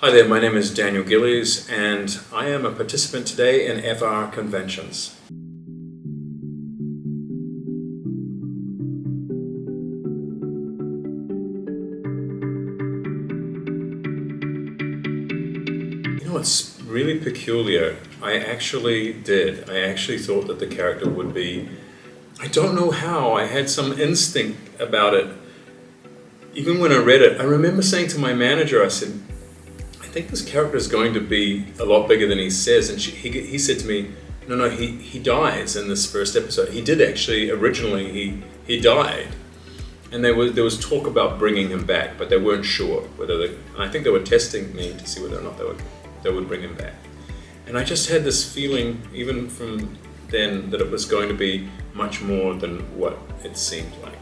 Hi there, my name is Daniel Gillies, and I am a participant today in FrConventions. You know, it's really peculiar. I actually thought that the character would be, I don't know how, I had some instinct about it. Even when I read it, I remember saying to my manager, I said, I think this character is going to be a lot bigger than he says. And he said to me, no, he dies in this first episode. He did actually, originally, he died. And there was talk about bringing him back, but they weren't sure whether and I think they were testing me to see whether or not they would bring him back. And I just had this feeling, even from then, that it was going to be much more than what it seemed like.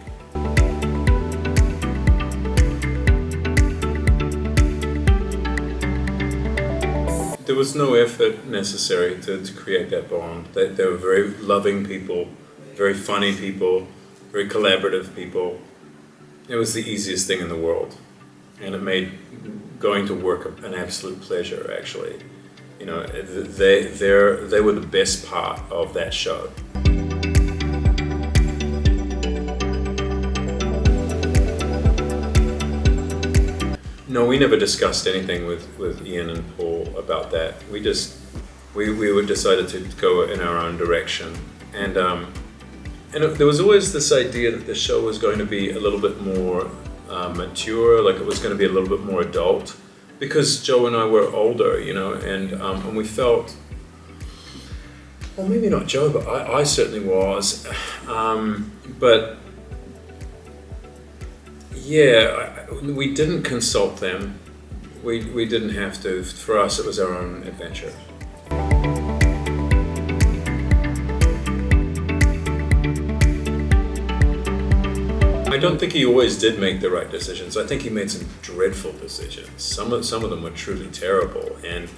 There was no effort necessary to create that bond. They were very loving people, very funny people, very collaborative people. It was the easiest thing in the world. And it made going to work an absolute pleasure, actually. You know, they were the best part of that show. No, we never discussed anything with Ian and Paul about that. We decided to go in our own direction, and there was always this idea that the show was going to be a little bit more mature, like it was going to be a little bit more adult, because Joe and I were older, you know, and we felt, well, maybe not Joe, but I certainly was, but. Yeah, we didn't consult them. We didn't have to. For us, it was our own adventure. I don't think he always did make the right decisions. I think he made some dreadful decisions. Some of them were truly terrible, and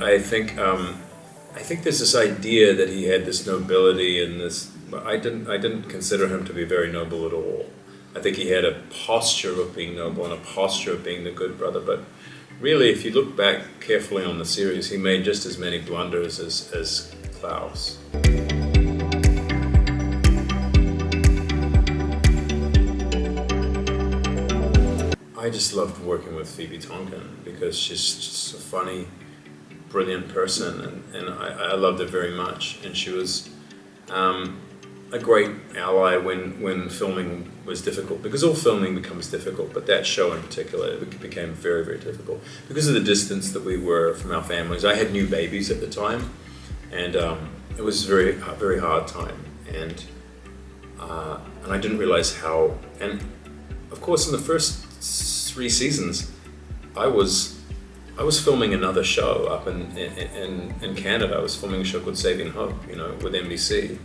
I think there's this idea that he had this nobility and this. I didn't consider him to be very noble at all. I think he had a posture of being noble and a posture of being the good brother, but really, if you look back carefully on the series, he made just as many blunders as Klaus. I just loved working with Phoebe Tonkin because she's just a funny, brilliant person, and I loved her very much, and she was a great ally when filming was difficult, because all filming becomes difficult, but that show in particular, it became very, very difficult because of the distance that we were from our families. I had new babies at the time, and it was a very, very hard time, and I didn't realize how, and of course in the first 3 seasons, I was filming another show up in Canada. I was filming a show called Saving Hope, you know, with NBC.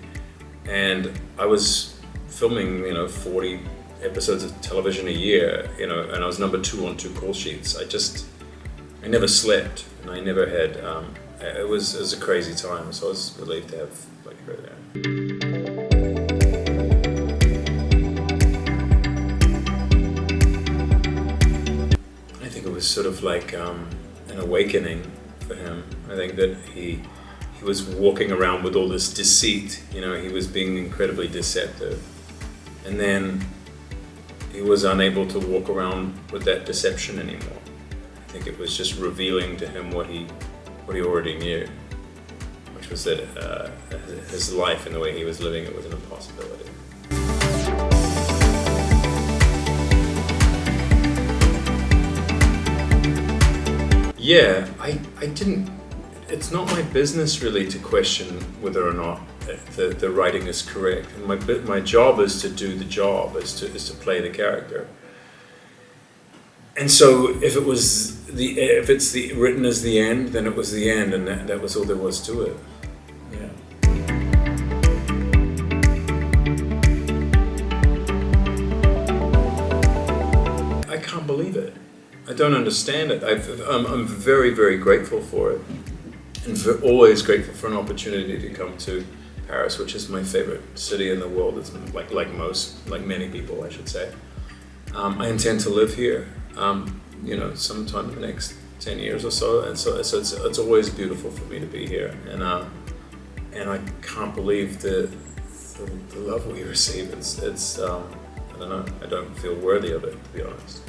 And I was filming, 40 episodes of television a year, and I was number 2 on 2 call sheets. I never slept, and I never had, it was a crazy time, so I was relieved to have her there. I think it was sort of like an awakening for him. I think that he was walking around with all this deceit, he was being incredibly deceptive. And then he was unable to walk around with that deception anymore. I think it was just revealing to him what he already knew, which was that his life and the way he was living it was an impossibility. Yeah, I didn't. It's not my business really to question whether or not the writing is correct. And my job is to do the job, is to play the character. And so if it's written as the end, then it was the end, and that was all there was to it. Yeah. I can't believe it. I don't understand it. I'm very, very grateful for it. And always grateful for an opportunity to come to Paris, which is my favorite city in the world. It's like many people, I should say. I intend to live here, sometime in the next 10 years or so, and so it's always beautiful for me to be here, and I can't believe the love we receive. It's I don't know, I don't feel worthy of it, to be honest.